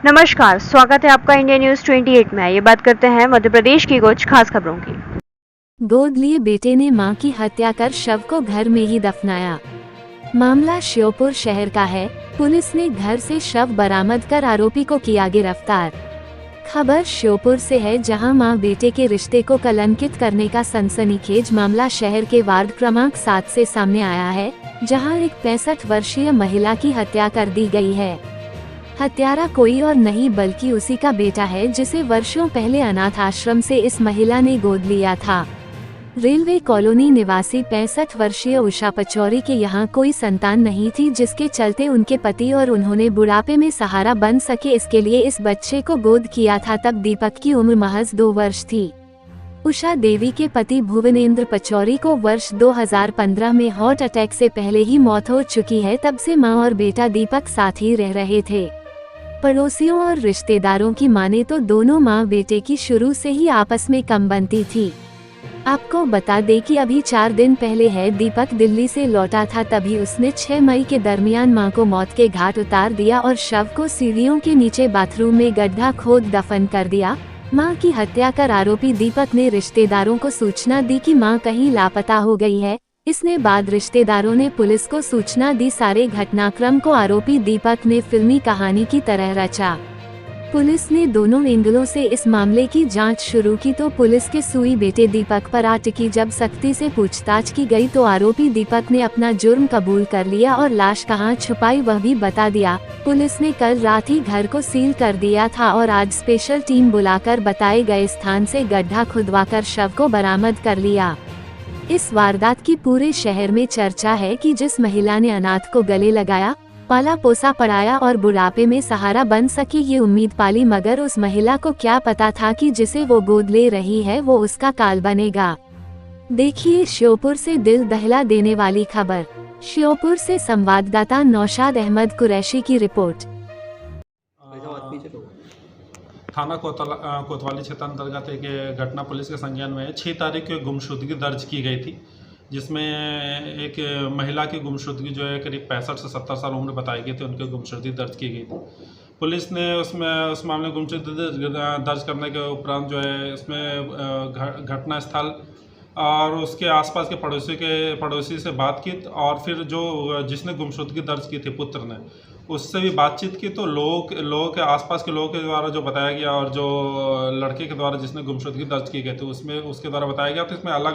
नमस्कार, स्वागत है आपका इंडिया न्यूज 28 में। ये बात करते हैं मध्य प्रदेश की कुछ खास खबरों की। गोद लिए बेटे ने मां की हत्या कर शव को घर में ही दफनाया। मामला श्योपुर शहर का है। पुलिस ने घर से शव बरामद कर आरोपी को किया गिरफ्तार। खबर श्योपुर से है, जहां मां बेटे के रिश्ते को कलंकित करने का सनसनीखेज मामला शहर के वार्ड क्रमांक 7 से सामने आया है, जहां एक 65 वर्षीय महिला की हत्या कर दी गई है। हत्यारा कोई और नहीं बल्कि उसी का बेटा है, जिसे वर्षों पहले अनाथ आश्रम से इस महिला ने गोद लिया था। रेलवे कॉलोनी निवासी 65 वर्षीय उषा पचौरी के यहाँ कोई संतान नहीं थी, जिसके चलते उनके पति और उन्होंने बुढ़ापे में सहारा बन सके इसके लिए इस बच्चे को गोद किया था। तब दीपक की उम्र महज 2 वर्ष थी। उषा देवी के पति भुवनेंद्र पचौरी को वर्ष 2015 में हार्ट अटैक से पहले ही मौत हो चुकी है। तब से मां और बेटा दीपक साथ ही रह रहे थे। पड़ोसियों और रिश्तेदारों की माने तो दोनों मां बेटे की शुरू से ही आपस में कम बनती थी। आपको बता दें कि अभी 4 दिन पहले है दीपक दिल्ली से लौटा था, तभी उसने 6 मई के दरमियान मां को मौत के घाट उतार दिया और शव को सीढ़ियों के नीचे बाथरूम में गड्ढा खोद दफन कर दिया। मां की हत्या कर आरोपी दीपक ने रिश्तेदारों को सूचना दी कि मां कहीं लापता हो गई है। इसने बाद रिश्तेदारों ने पुलिस को सूचना दी। सारे घटनाक्रम को आरोपी दीपक ने फिल्मी कहानी की तरह रचा। पुलिस ने दोनों एंगलों से इस मामले की जांच शुरू की तो पुलिस के सुई बेटे दीपक पर आ टिकी। जब सख्ती से पूछताछ की गई तो आरोपी दीपक ने अपना जुर्म कबूल कर लिया और लाश कहां छुपाई वह भी बता दिया। पुलिस ने कल रात ही घर को सील कर दिया था और आज स्पेशल टीम बुलाकर बताए गए स्थान से गड्ढा खुदवाकर शव को बरामद कर लिया। इस वारदात की पूरे शहर में चर्चा है कि जिस महिला ने अनाथ को गले लगाया, पाला पोसा पढ़ाया और बुढ़ापे में सहारा बन सके, ये उम्मीद पाली, मगर उस महिला को क्या पता था कि जिसे वो गोद ले रही है वो उसका काल बनेगा। देखिए श्योपुर से दिल दहला देने वाली खबर। श्योपुर से संवाददाता नौशाद अहमद कुरैशी की रिपोर्ट। थाना कोतवाली क्षेत्र अंतर्गत एक घटना पुलिस के संज्ञान में 6 तारीख को गुमशुदगी दर्ज की गई थी, जिसमें एक महिला की गुमशुदगी जो है करीब 65 से 70 साल उम्र बताई गई थी, उनकी गुमशुदगी दर्ज की गई थी। पुलिस ने उस मामले में गुमशुदगी दर्ज करने के उपरांत जो है इसमें घटना स्थल और उसके आसपास के पड़ोसी से बात की और फिर जो जिसने गुमशुदगी दर्ज की थी पुत्र ने उससे भी बातचीत की, तो लोगों के आसपास के लोगों के द्वारा जो बताया गया और जो लड़के के द्वारा जिसने गुमशुदगी दर्ज की गई थी उसमें उसके द्वारा बताया गया, तो इसमें अलग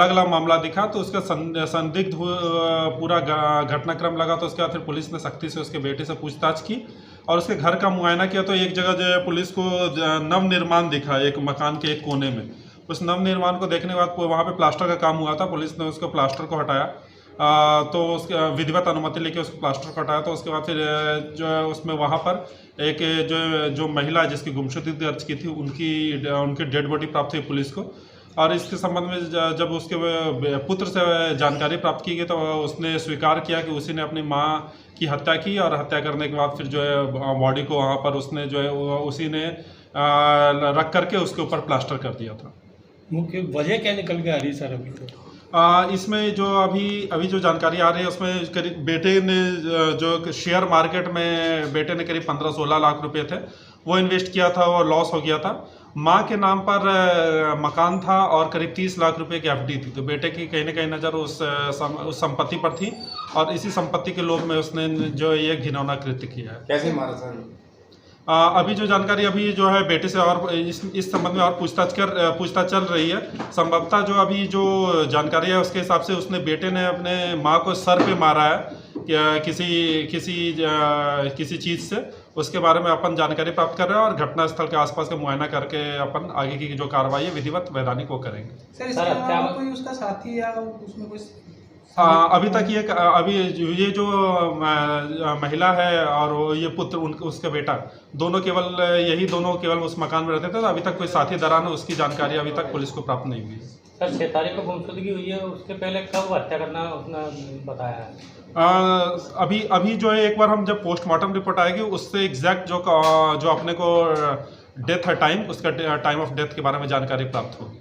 अलग मामला दिखा। तो उसका संदिग्ध पूरा घटनाक्रम लगा, तो उसके बाद फिर पुलिस ने सख्ती से उसके बेटे से पूछताछ की और उसके घर का मुआयना किया। तो एक जगह जो है पुलिस को नवनिर्माण दिखा, एक मकान के एक कोने में। उस नवनिर्माण को देखने के बाद वहाँ पे प्लास्टर का काम हुआ था, पुलिस ने उसको प्लास्टर को हटाया, तो उसके विधिवत अनुमति लेके उसको प्लास्टर को हटाया। तो उसके बाद फिर जो है उसमें वहाँ पर एक जो महिला जिसकी गुमशुदगी दर्ज की थी उनकी डेड बॉडी प्राप्त हुई पुलिस को। और इसके संबंध में जब उसके पुत्र से जानकारी प्राप्त की गई तो उसने स्वीकार किया कि उसी ने अपनी मां की हत्या की और हत्या करने के बाद फिर जो है बॉडी को वहां पर उसने जो है उसी ने रख करके उसके ऊपर प्लास्टर कर दिया था। मुख्य वजह क्या निकल के आ रही सर अभी तो? इसमें जो अभी जो जानकारी आ रही है उसमें करीब बेटे ने जो शेयर मार्केट में बेटे ने करीब 15-16 लाख रुपए थे वो इन्वेस्ट किया था और लॉस हो गया था। माँ के नाम पर मकान था और करीब 30 लाख रुपए की एफडी थी, तो बेटे की कहीं ना कहीं नज़र उस संपत्ति पर थी और इसी संपत्ति के लोभ में उसने जो ये घिनौना कृत्य किया है। कैसे मारा सर? अभी जो जानकारी अभी जो है बेटे से और इस संबंध में और पूछताछ चल रही है। संभवतः जो अभी जो जानकारी है उसके हिसाब से उसने बेटे ने अपने माँ को सर पे मारा है किसी चीज़ से। उसके बारे में अपन जानकारी प्राप्त कर रहे हैं और घटनास्थल के आसपास का मुआयना करके अपन आगे की जो कार्रवाई है विधिवत वैधानिक वो करेंगे। सर इसके अलावा कोई उसका साथी या उसमें कुछ अभी तक ये जो महिला है और ये पुत्र उसका बेटा दोनों केवल उस मकान में रहते थे, तो अभी तक कोई साथी दरान उसकी जानकारी अभी तक पुलिस को प्राप्त नहीं हुई। सर 6 तारीख को गुमशुदगी हुई है, उसके पहले कब हत्या करना उसने बताया है? अभी जो है एक बार हम जब पोस्टमार्टम रिपोर्ट आएगी उससे एग्जैक्ट जो अपने को डेथ है टाइम, उसका टाइम ऑफ डेथ के बारे में जानकारी प्राप्त होगी।